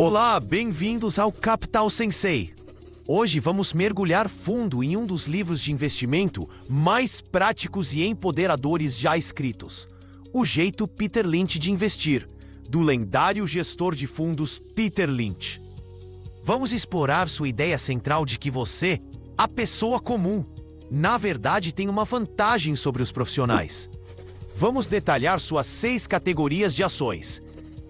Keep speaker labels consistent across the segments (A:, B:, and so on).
A: Olá, bem-vindos ao Capital Sensei. Hoje vamos mergulhar fundo em um dos livros de investimento mais práticos e empoderadores já escritos, O Jeito Peter Lynch de Investir, do lendário gestor de fundos Peter Lynch. Vamos explorar sua ideia central de que você, a pessoa comum, na verdade tem uma vantagem sobre os profissionais. Vamos detalhar suas 6 categorias de ações,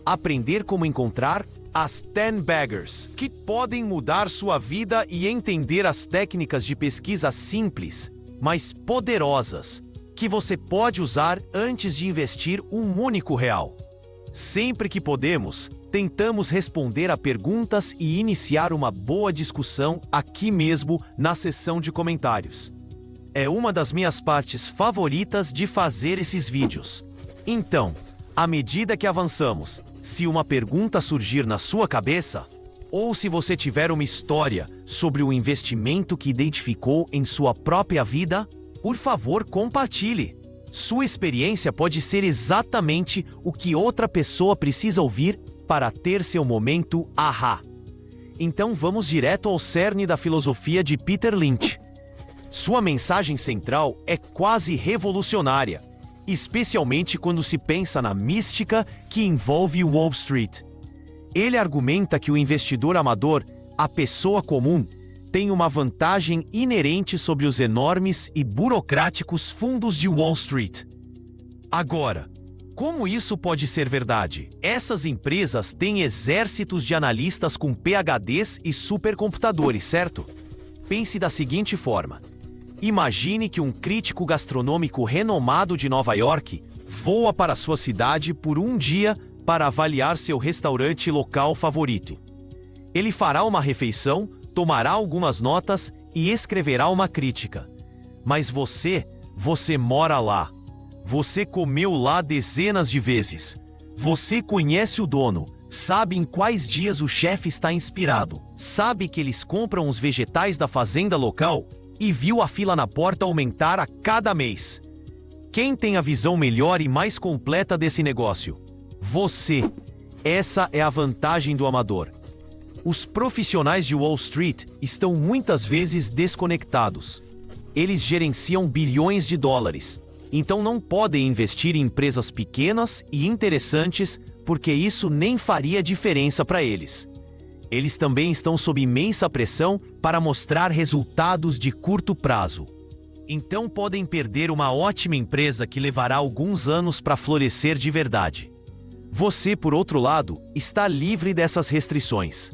A: aprender como encontrar as 10 baggers, que podem mudar sua vida e entender as técnicas de pesquisa simples, mas poderosas, que você pode usar antes de investir um único real. Sempre que podemos, tentamos responder a perguntas e iniciar uma boa discussão aqui mesmo na seção de comentários. É uma das minhas partes favoritas de fazer esses vídeos. Então, à medida que avançamos, se uma pergunta surgir na sua cabeça, ou se você tiver uma história sobre o investimento que identificou em sua própria vida, por favor, compartilhe. Sua experiência pode ser exatamente o que outra pessoa precisa ouvir para ter seu momento ahá. Então vamos direto ao cerne da filosofia de Peter Lynch. Sua mensagem central é quase revolucionária, especialmente quando se pensa na mística que envolve Wall Street. Ele argumenta que o investidor amador, a pessoa comum, tem uma vantagem inerente sobre os enormes e burocráticos fundos de Wall Street. Agora, como isso pode ser verdade? Essas empresas têm exércitos de analistas com PhDs e supercomputadores, certo? Pense da seguinte forma. Imagine que um crítico gastronômico renomado de Nova York voa para sua cidade por um dia para avaliar seu restaurante local favorito. Ele fará uma refeição, tomará algumas notas e escreverá uma crítica. Mas você mora lá. Você comeu lá dezenas de vezes. Você conhece o dono, sabe em quais dias o chefe está inspirado, sabe que eles compram os vegetais da fazenda local e viu a fila na porta aumentar a cada mês. Quem tem a visão melhor e mais completa desse negócio? Você. Essa é a vantagem do amador. Os profissionais de Wall Street estão muitas vezes desconectados. Eles gerenciam bilhões de dólares, então não podem investir em empresas pequenas e interessantes porque isso nem faria diferença para eles. Eles também estão sob imensa pressão para mostrar resultados de curto prazo. Então podem perder uma ótima empresa que levará alguns anos para florescer de verdade. Você, por outro lado, está livre dessas restrições.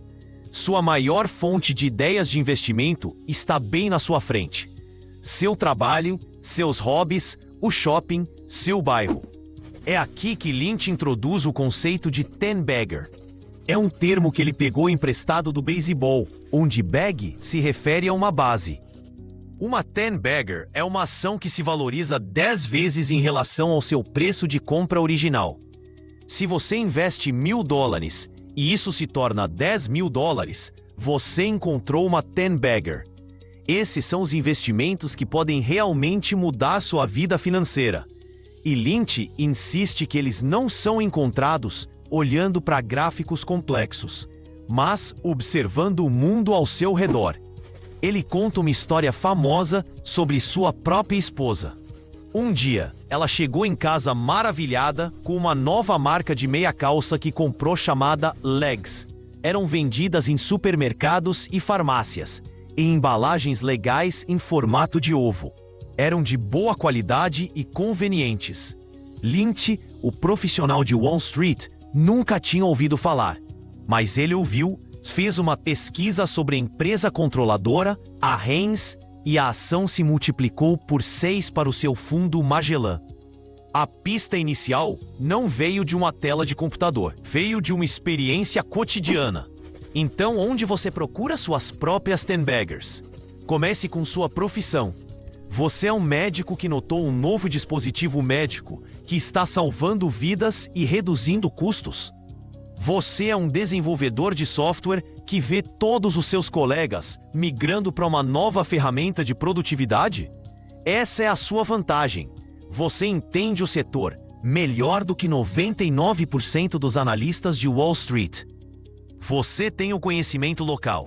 A: Sua maior fonte de ideias de investimento está bem na sua frente. Seu trabalho, seus hobbies, o shopping, seu bairro. É aqui que Lynch introduz o conceito de 10 bagger. É um termo que ele pegou emprestado do beisebol, onde bag se refere a uma base. Uma 10 bagger é uma ação que se valoriza 10 vezes em relação ao seu preço de compra original. Se você investe $1.000 e isso se torna $10.000, você encontrou uma 10 bagger. Esses são os investimentos que podem realmente mudar sua vida financeira. E Lynch insiste que eles não são encontrados olhando para gráficos complexos, mas observando o mundo ao seu redor. Ele conta uma história famosa sobre sua própria esposa. Um dia, ela chegou em casa maravilhada com uma nova marca de meia calça que comprou chamada Legs. Eram vendidas em supermercados e farmácias, em embalagens legais em formato de ovo. Eram de boa qualidade e convenientes. Lynch, o profissional de Wall Street, nunca tinha ouvido falar, mas ele ouviu, fez uma pesquisa sobre a empresa controladora, a Heinz, e a ação se multiplicou por 6 para o seu fundo Magellan. A pista inicial não veio de uma tela de computador, veio de uma experiência cotidiana. Então, onde você procura suas próprias 10 baggers? Comece com sua profissão. Você é um médico que notou um novo dispositivo médico que está salvando vidas e reduzindo custos? Você é um desenvolvedor de software que vê todos os seus colegas migrando para uma nova ferramenta de produtividade? Essa é a sua vantagem. Você entende o setor melhor do que 99% dos analistas de Wall Street. Você tem o conhecimento local.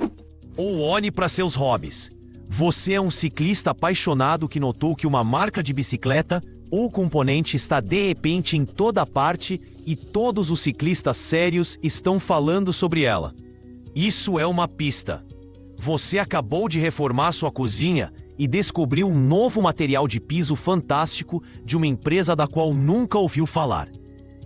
A: Ou olhe para seus hobbies. Você é um ciclista apaixonado que notou que uma marca de bicicleta ou componente está de repente em toda parte e todos os ciclistas sérios estão falando sobre ela. Isso é uma pista. Você acabou de reformar sua cozinha e descobriu um novo material de piso fantástico de uma empresa da qual nunca ouviu falar.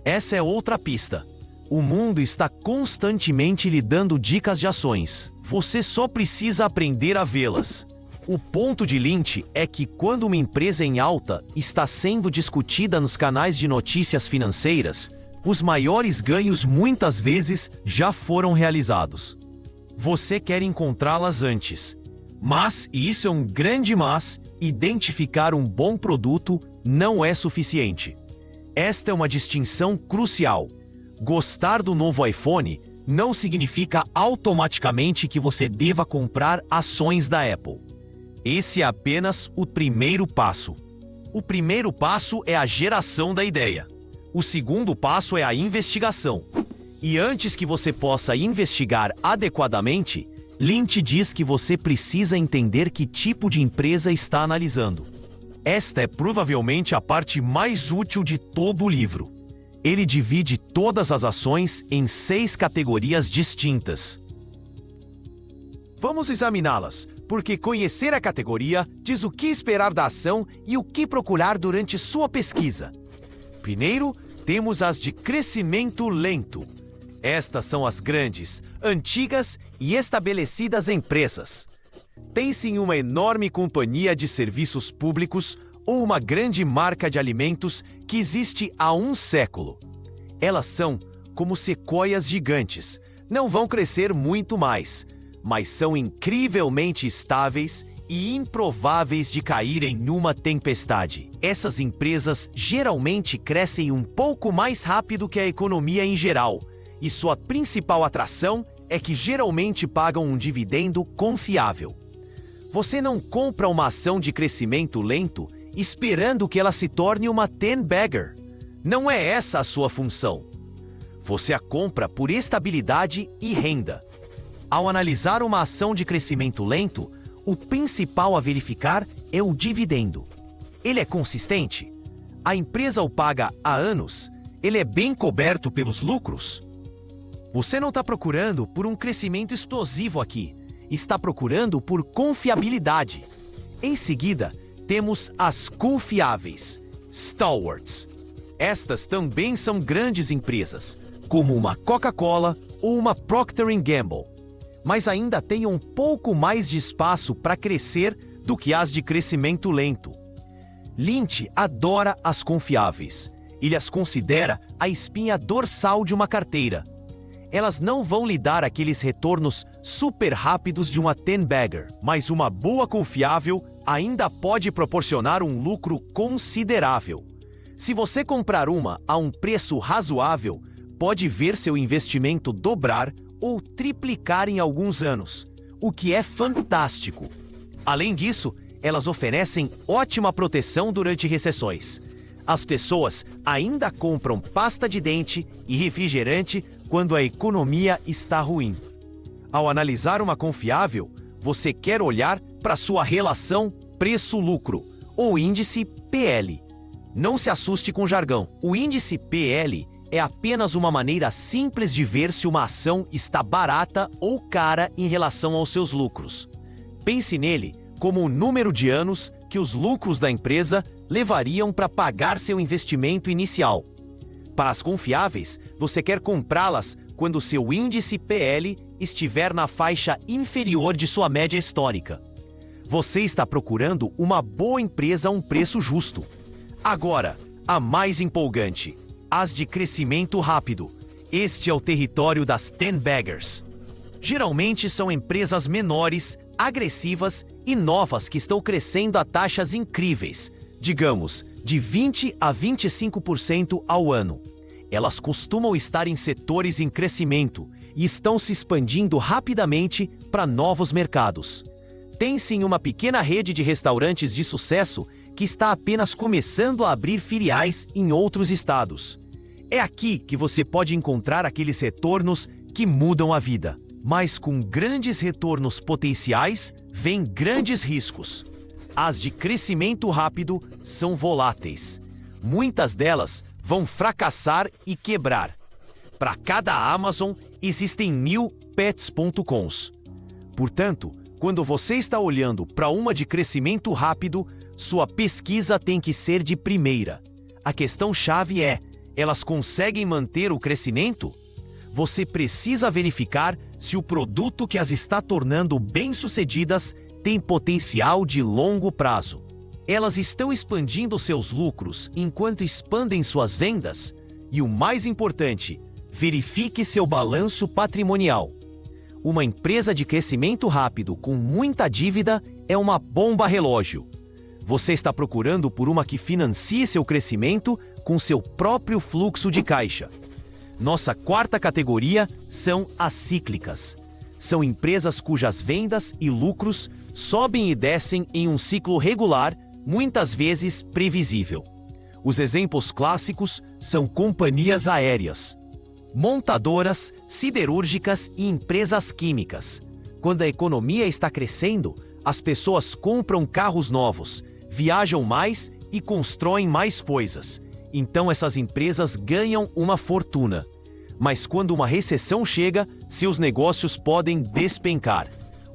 A: Essa é outra pista. O mundo está constantemente lhe dando dicas de ações. Você só precisa aprender a vê-las. O ponto de Lynch é que quando uma empresa em alta está sendo discutida nos canais de notícias financeiras, os maiores ganhos muitas vezes já foram realizados. Você quer encontrá-las antes. Mas, e isso é um grande mas, identificar um bom produto não é suficiente. Esta é uma distinção crucial. Gostar do novo iPhone não significa automaticamente que você deva comprar ações da Apple. Esse é apenas o primeiro passo. O primeiro passo é a geração da ideia. O segundo passo é a investigação. E antes que você possa investigar adequadamente, Lynch diz que você precisa entender que tipo de empresa está analisando. Esta é provavelmente a parte mais útil de todo o livro. Ele divide todas as ações em 6 categorias distintas. Vamos examiná-las, porque conhecer a categoria diz o que esperar da ação e o que procurar durante sua pesquisa. Primeiro, temos as de crescimento lento. Estas são as grandes, antigas e estabelecidas empresas. Pense em uma enorme companhia de serviços públicos ou uma grande marca de alimentos que existe há um século. Elas são como sequoias gigantes, não vão crescer muito mais, mas são incrivelmente estáveis e improváveis de caírem numa tempestade. Essas empresas geralmente crescem um pouco mais rápido que a economia em geral, e sua principal atração é que geralmente pagam um dividendo confiável. Você não compra uma ação de crescimento lento esperando que ela se torne uma 10-bagger. Não é essa a sua função. Você a compra por estabilidade e renda. Ao analisar uma ação de crescimento lento, o principal a verificar é o dividendo. Ele é consistente? A empresa o paga há anos? Ele é bem coberto pelos lucros? Você não está procurando por um crescimento explosivo aqui. Está procurando por confiabilidade. Em seguida, temos as confiáveis, stalwarts. Estas também são grandes empresas, como uma Coca-Cola ou uma Procter & Gamble, mas ainda têm um pouco mais de espaço para crescer do que as de crescimento lento. Lynch adora as confiáveis. Ele as considera a espinha dorsal de uma carteira. Elas não vão lhe dar aqueles retornos super rápidos de uma 10-bagger, mas uma boa confiável ainda pode proporcionar um lucro considerável. Se você comprar uma a um preço razoável, pode ver seu investimento dobrar ou triplicar em alguns anos, o que é fantástico. Além disso, elas oferecem ótima proteção durante recessões. As pessoas ainda compram pasta de dente e refrigerante quando a economia está ruim. Ao analisar uma confiável, você quer olhar para sua relação preço-lucro, ou índice PL. Não se assuste com o jargão. O índice PL é apenas uma maneira simples de ver se uma ação está barata ou cara em relação aos seus lucros. Pense nele como o número de anos que os lucros da empresa levariam para pagar seu investimento inicial. Para as confiáveis, você quer comprá-las quando seu índice PL estiver na faixa inferior de sua média histórica. Você está procurando uma boa empresa a um preço justo. Agora, a mais empolgante, as de crescimento rápido. Este é o território das 10-baggers. Geralmente são empresas menores, agressivas e novas que estão crescendo a taxas incríveis, digamos, de 20% a 25% ao ano. Elas costumam estar em setores em crescimento e estão se expandindo rapidamente para novos mercados. Tem sim uma pequena rede de restaurantes de sucesso que está apenas começando a abrir filiais em outros estados. É aqui que você pode encontrar aqueles retornos que mudam a vida. Mas com grandes retornos potenciais, vêm grandes riscos. As de crescimento rápido são voláteis. Muitas delas vão fracassar e quebrar. Para cada Amazon, existem 1000 pets.coms. Portanto, quando você está olhando para uma de crescimento rápido, sua pesquisa tem que ser de primeira. A questão-chave é: elas conseguem manter o crescimento? Você precisa verificar se o produto que as está tornando bem-sucedidas tem potencial de longo prazo. Elas estão expandindo seus lucros enquanto expandem suas vendas? E o mais importante, verifique seu balanço patrimonial. Uma empresa de crescimento rápido com muita dívida é uma bomba relógio. Você está procurando por uma que financie seu crescimento com seu próprio fluxo de caixa. Nossa quarta categoria são as cíclicas. São empresas cujas vendas e lucros sobem e descem em um ciclo regular, muitas vezes previsível. Os exemplos clássicos são companhias aéreas, montadoras, siderúrgicas e empresas químicas. Quando a economia está crescendo, as pessoas compram carros novos, viajam mais e constroem mais coisas. Então essas empresas ganham uma fortuna. Mas quando uma recessão chega, seus negócios podem despencar.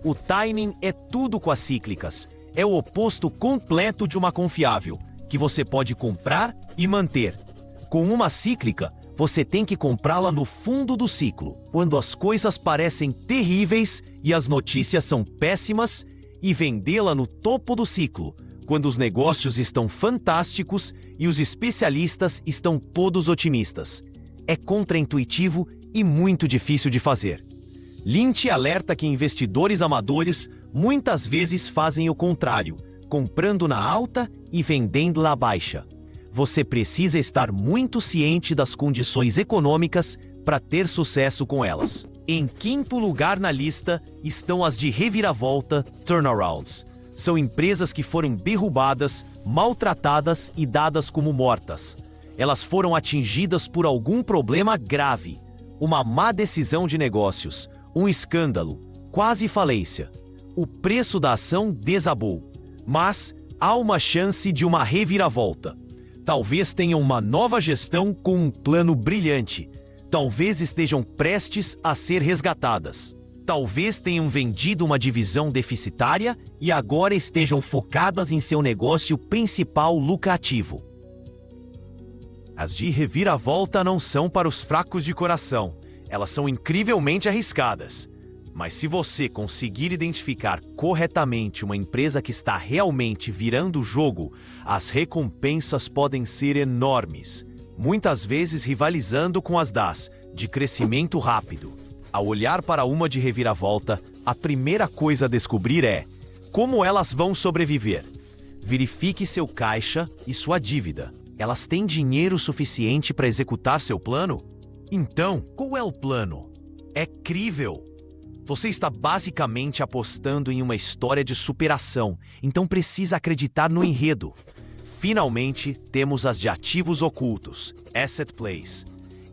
A: O timing é tudo com as cíclicas. É o oposto completo de uma confiável, que você pode comprar e manter. Com uma cíclica, você tem que comprá-la no fundo do ciclo, quando as coisas parecem terríveis e as notícias são péssimas, e vendê-la no topo do ciclo, quando os negócios estão fantásticos e os especialistas estão todos otimistas. É contraintuitivo e muito difícil de fazer. Lynch alerta que investidores amadores muitas vezes fazem o contrário, comprando na alta e vendendo na baixa. Você precisa estar muito ciente das condições econômicas para ter sucesso com elas. Em quinto lugar na lista estão as de reviravolta, turnarounds. São empresas que foram derrubadas, maltratadas e dadas como mortas. Elas foram atingidas por algum problema grave, uma má decisão de negócios, um escândalo, quase falência. O preço da ação desabou, mas há uma chance de uma reviravolta. Talvez tenham uma nova gestão com um plano brilhante. Talvez estejam prestes a ser resgatadas. Talvez tenham vendido uma divisão deficitária e agora estejam focadas em seu negócio principal lucrativo. As de reviravolta não são para os fracos de coração. Elas são incrivelmente arriscadas. Mas se você conseguir identificar corretamente uma empresa que está realmente virando o jogo, as recompensas podem ser enormes, muitas vezes rivalizando com as de crescimento rápido. Ao olhar para uma de reviravolta, a primeira coisa a descobrir é como elas vão sobreviver. Verifique seu caixa e sua dívida. Elas têm dinheiro suficiente para executar seu plano? Então, qual é o plano? É crível. Você está basicamente apostando em uma história de superação, então precisa acreditar no enredo. Finalmente, temos as de ativos ocultos, asset plays.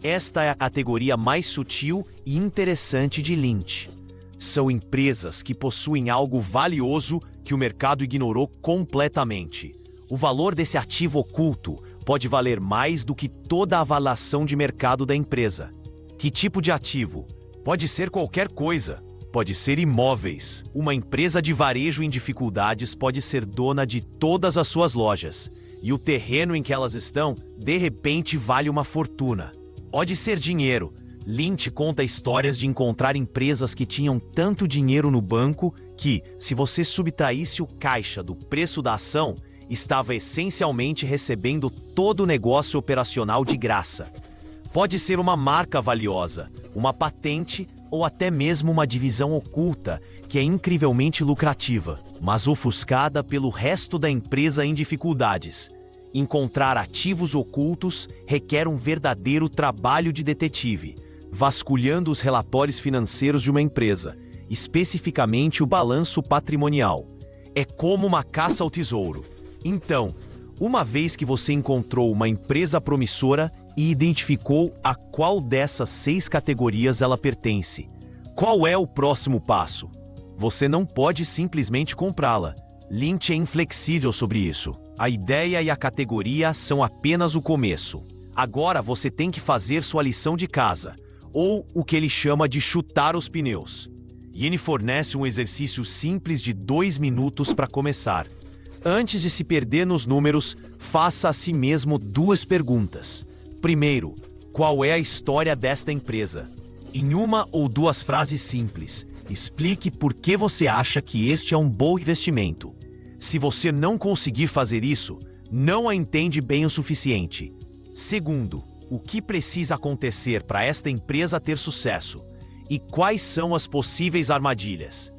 A: Esta é a categoria mais sutil e interessante de Lynch. São empresas que possuem algo valioso que o mercado ignorou completamente. O valor desse ativo oculto pode valer mais do que toda a avaliação de mercado da empresa. Que tipo de ativo? Pode ser qualquer coisa. Pode ser imóveis. Uma empresa de varejo em dificuldades pode ser dona de todas as suas lojas. E o terreno em que elas estão, de repente, vale uma fortuna. Pode ser dinheiro. Lynch conta histórias de encontrar empresas que tinham tanto dinheiro no banco que, se você subtraísse o caixa do preço da ação, estava essencialmente recebendo todo o negócio operacional de graça. Pode ser uma marca valiosa, uma patente ou até mesmo uma divisão oculta que é incrivelmente lucrativa, mas ofuscada pelo resto da empresa em dificuldades. Encontrar ativos ocultos requer um verdadeiro trabalho de detetive, vasculhando os relatórios financeiros de uma empresa, especificamente o balanço patrimonial. É como uma caça ao tesouro. Então, uma vez que você encontrou uma empresa promissora, e identificou a qual dessas 6 categorias ela pertence. Qual é o próximo passo? Você não pode simplesmente comprá-la. Lynch é inflexível sobre isso. A ideia e a categoria são apenas o começo. Agora você tem que fazer sua lição de casa, ou o que ele chama de chutar os pneus. E ele fornece um exercício simples de 2 minutos para começar. Antes de se perder nos números, faça a si mesmo 2 perguntas. Primeiro, qual é a história desta empresa? Em 1 ou 2 frases simples, explique por que você acha que este é um bom investimento. Se você não conseguir fazer isso, não a entende bem o suficiente. Segundo, o que precisa acontecer para esta empresa ter sucesso? E quais são as possíveis armadilhas?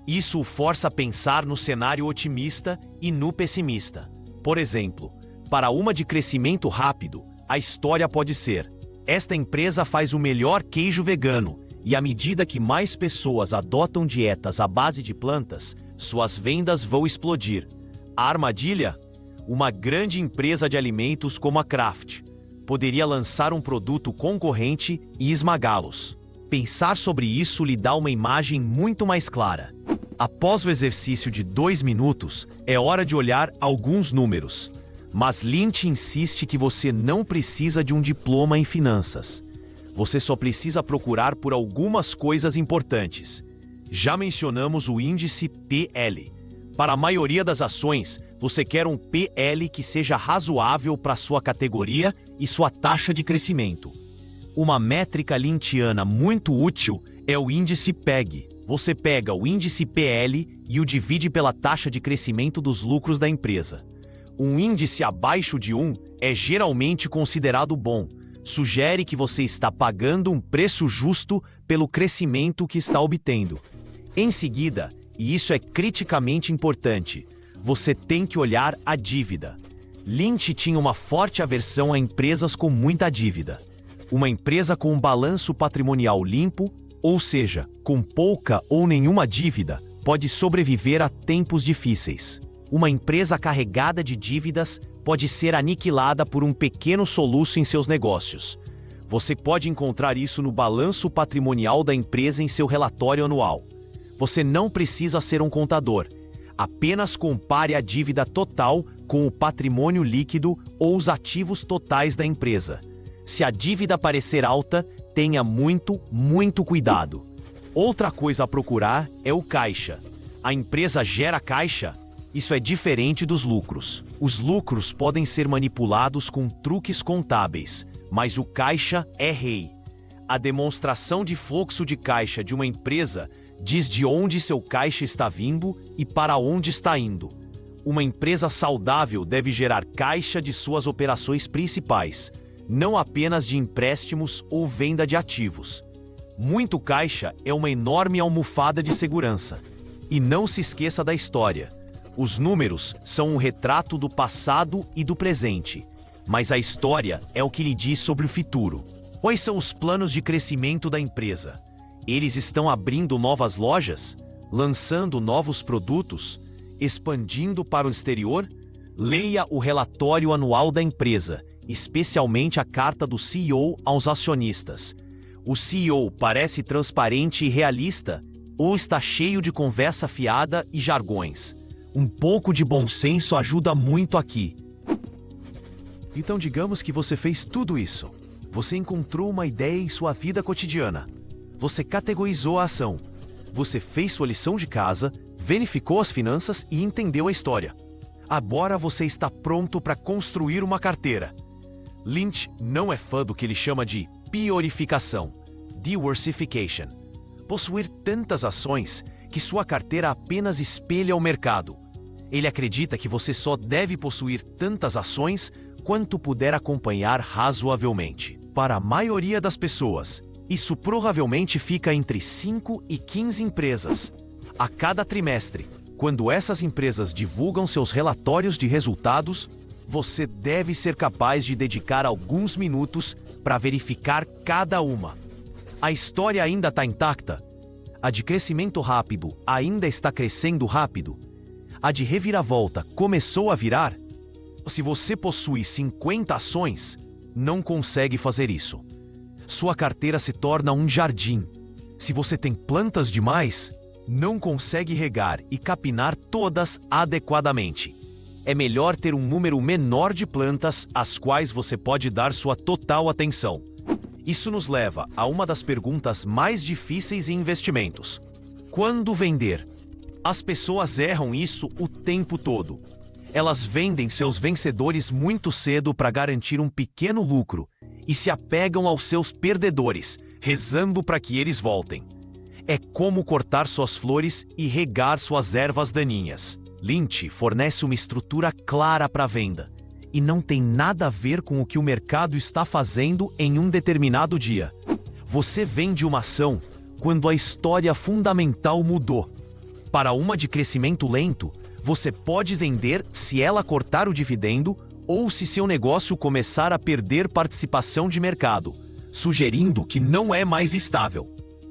A: Isso o força a pensar no cenário otimista e no pessimista. Por exemplo, para uma de crescimento rápido, a história pode ser: esta empresa faz o melhor queijo vegano, e à medida que mais pessoas adotam dietas à base de plantas, suas vendas vão explodir. A armadilha? Uma grande empresa de alimentos como a Kraft poderia lançar um produto concorrente e esmagá-los. Pensar sobre isso lhe dá uma imagem muito mais clara. Após o exercício de 2 minutos, é hora de olhar alguns números. Mas Lynch insiste que você não precisa de um diploma em finanças. Você só precisa procurar por algumas coisas importantes. Já mencionamos o índice PL. Para a maioria das ações, você quer um PL que seja razoável para sua categoria e sua taxa de crescimento. Uma métrica lynchiana muito útil é o índice PEG. Você pega o índice PL e o divide pela taxa de crescimento dos lucros da empresa. Um índice abaixo de 1 é geralmente considerado bom. Sugere que você está pagando um preço justo pelo crescimento que está obtendo. Em seguida, e isso é criticamente importante, você tem que olhar a dívida. Lynch tinha uma forte aversão a empresas com muita dívida. Uma empresa com um balanço patrimonial limpo, ou seja, com pouca ou nenhuma dívida, pode sobreviver a tempos difíceis. Uma empresa carregada de dívidas pode ser aniquilada por um pequeno soluço em seus negócios. Você pode encontrar isso no balanço patrimonial da empresa em seu relatório anual. Você não precisa ser um contador. Apenas compare a dívida total com o patrimônio líquido ou os ativos totais da empresa. Se a dívida parecer alta, tenha muito cuidado. Outra coisa a procurar é o caixa. A empresa gera caixa? Isso é diferente dos lucros. Os lucros podem ser manipulados com truques contábeis, mas o caixa é rei. A demonstração de fluxo de caixa de uma empresa diz de onde seu caixa está vindo e para onde está indo. Uma empresa saudável deve gerar caixa de suas operações principais, não apenas de empréstimos ou venda de ativos. Muito caixa é uma enorme almofada de segurança. E não se esqueça da história. Os números são um retrato do passado e do presente, mas a história é o que lhe diz sobre o futuro. Quais são os planos de crescimento da empresa? Eles estão abrindo novas lojas? Lançando novos produtos? Expandindo para o exterior? Leia o relatório anual da empresa, especialmente a carta do CEO aos acionistas. O CEO parece transparente e realista ou está cheio de conversa fiada e jargões? Um pouco de bom senso ajuda muito aqui. Então digamos que você fez tudo isso. Você encontrou uma ideia em sua vida cotidiana. Você categorizou a ação. Você fez sua lição de casa, verificou as finanças e entendeu a história. Agora você está pronto para construir uma carteira. Lynch não é fã do que ele chama de priorificação, diversification. Possuir tantas ações que sua carteira apenas espelha o mercado. Ele acredita que você só deve possuir tantas ações quanto puder acompanhar razoavelmente. Para a maioria das pessoas, isso provavelmente fica entre 5 e 15 empresas. A cada trimestre, quando essas empresas divulgam seus relatórios de resultados, você deve ser capaz de dedicar alguns minutos para verificar cada uma. A história ainda está intacta? A de crescimento rápido ainda está crescendo rápido? A de reviravolta começou a virar? Se você possui 50 ações, não consegue fazer isso. Sua carteira se torna um jardim. Se você tem plantas demais, não consegue regar e capinar todas adequadamente. É melhor ter um número menor de plantas às quais você pode dar sua total atenção. Isso nos leva a uma das perguntas mais difíceis em investimentos: quando vender? As pessoas erram isso o tempo todo. Elas vendem seus vencedores muito cedo para garantir um pequeno lucro e se apegam aos seus perdedores, rezando para que eles voltem. É como cortar suas flores e regar suas ervas daninhas. Lynch fornece uma estrutura clara para a venda e não tem nada a ver com o que o mercado está fazendo em um determinado dia. Você vende uma ação quando a história fundamental mudou. Para uma de crescimento lento, você pode vender se ela cortar o dividendo ou se seu negócio começar a perder participação de mercado, sugerindo que não é mais estável.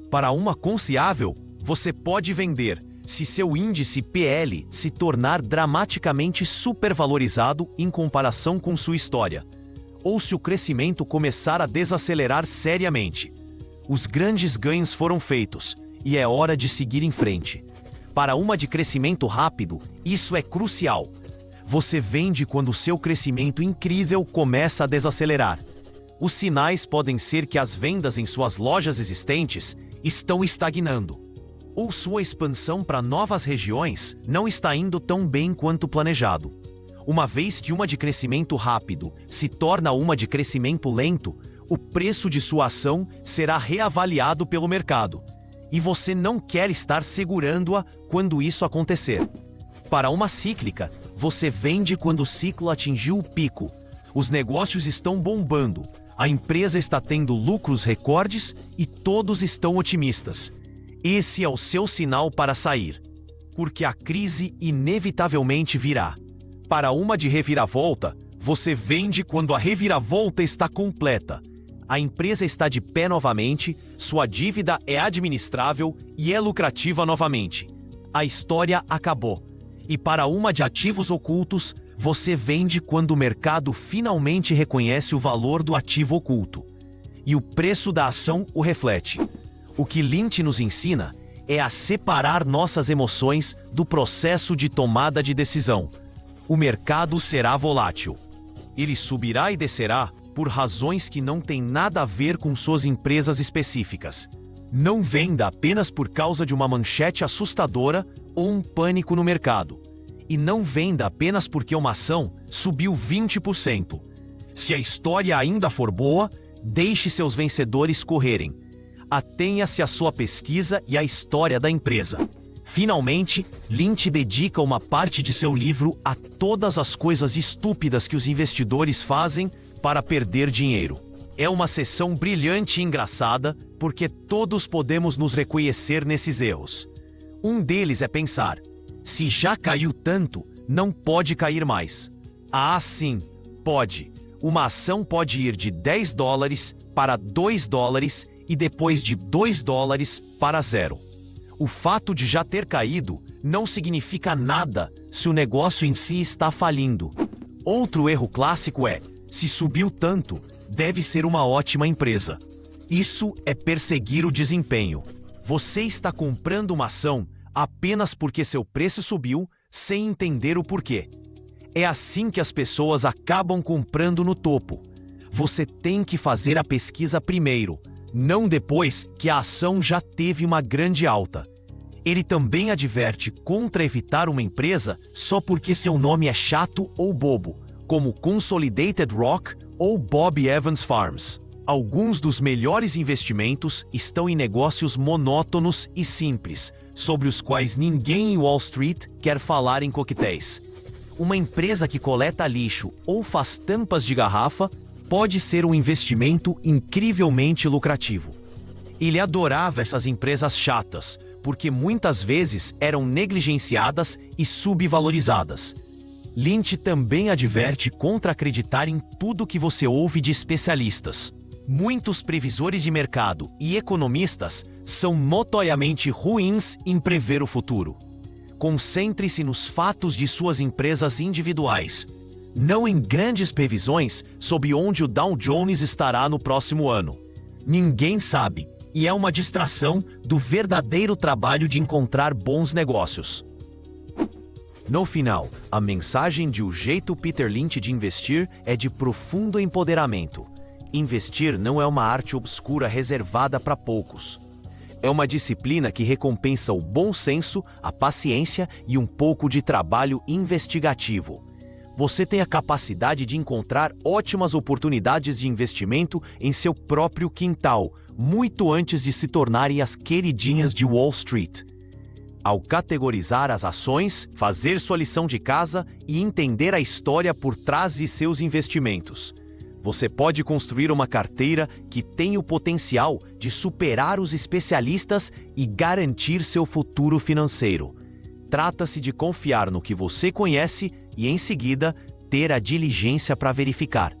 A: Para uma confiável, você pode vender se seu índice PL se tornar dramaticamente supervalorizado em comparação com sua história, ou se o crescimento começar a desacelerar seriamente. Os grandes ganhos foram feitos e é hora de seguir em frente. Para uma de crescimento rápido, isso é crucial. Você vende quando seu crescimento incrível começa a desacelerar. Os sinais podem ser que as vendas em suas lojas existentes estão estagnando, ou sua expansão para novas regiões não está indo tão bem quanto planejado. Uma vez que uma de crescimento rápido se torna uma de crescimento lento, o preço de sua ação será reavaliado pelo mercado, e você não quer estar segurando-a quando isso acontecer. Para uma cíclica, você vende quando o ciclo atingiu o pico. Os negócios estão bombando, a empresa está tendo lucros recordes e todos estão otimistas. Esse é o seu sinal para sair, porque a crise inevitavelmente virá. Para uma de reviravolta, você vende quando a reviravolta está completa. A empresa está de pé novamente, sua dívida é administrável e é lucrativa novamente. A história acabou. E para uma de ativos ocultos, você vende quando o mercado finalmente reconhece o valor do ativo oculto. E o preço da ação o reflete. O que Lynch nos ensina é a separar nossas emoções do processo de tomada de decisão. O mercado será volátil. Ele subirá e descerá por razões que não têm nada a ver com suas empresas específicas. Não venda apenas por causa de uma manchete assustadora ou um pânico no mercado. E não venda apenas porque uma ação subiu 20%. Se a história ainda for boa, deixe seus vencedores correrem. Atenha-se à sua pesquisa e à história da empresa. Finalmente, Lynch dedica uma parte de seu livro a todas as coisas estúpidas que os investidores fazem para perder dinheiro. É uma sessão brilhante e engraçada, porque todos podemos nos reconhecer nesses erros. Um deles é pensar: se já caiu tanto, não pode cair mais. Ah, sim, pode. Uma ação pode ir de $10 para $2 e depois de $2 para 0. O fato de já ter caído não significa nada se o negócio em si está falindo. Outro erro clássico é: se subiu tanto, deve ser uma ótima empresa. Isso é perseguir o desempenho. Você está comprando uma ação apenas porque seu preço subiu, sem entender o porquê. É assim que as pessoas acabam comprando no topo. Você tem que fazer a pesquisa primeiro, não depois que a ação já teve uma grande alta. Ele também adverte contra evitar uma empresa só porque seu nome é chato ou bobo, como Consolidated Rock ou Bob Evans Farms. Alguns dos melhores investimentos estão em negócios monótonos e simples, sobre os quais ninguém em Wall Street quer falar em coquetéis. Uma empresa que coleta lixo ou faz tampas de garrafa pode ser um investimento incrivelmente lucrativo. Ele adorava essas empresas chatas, porque muitas vezes eram negligenciadas e subvalorizadas. Lynch também adverte contra acreditar em tudo que você ouve de especialistas. Muitos previsores de mercado e economistas são notoriamente ruins em prever o futuro. Concentre-se nos fatos de suas empresas individuais. não em grandes previsões sobre onde o Dow Jones estará no próximo ano. Ninguém sabe, e é uma distração do verdadeiro trabalho de encontrar bons negócios. No final, a mensagem de O Jeito Peter Lynch de Investir é de profundo empoderamento. Investir não é uma arte obscura reservada para poucos. É uma disciplina que recompensa o bom senso, a paciência e um pouco de trabalho investigativo. Você tem a capacidade de encontrar ótimas oportunidades de investimento em seu próprio quintal, muito antes de se tornarem as queridinhas de Wall Street. Ao categorizar as ações, fazer sua lição de casa e entender a história por trás de seus investimentos, você pode construir uma carteira que tem o potencial de superar os especialistas e garantir seu futuro financeiro. Trata-se de confiar no que você conhece e, em seguida, ter a diligência para verificar.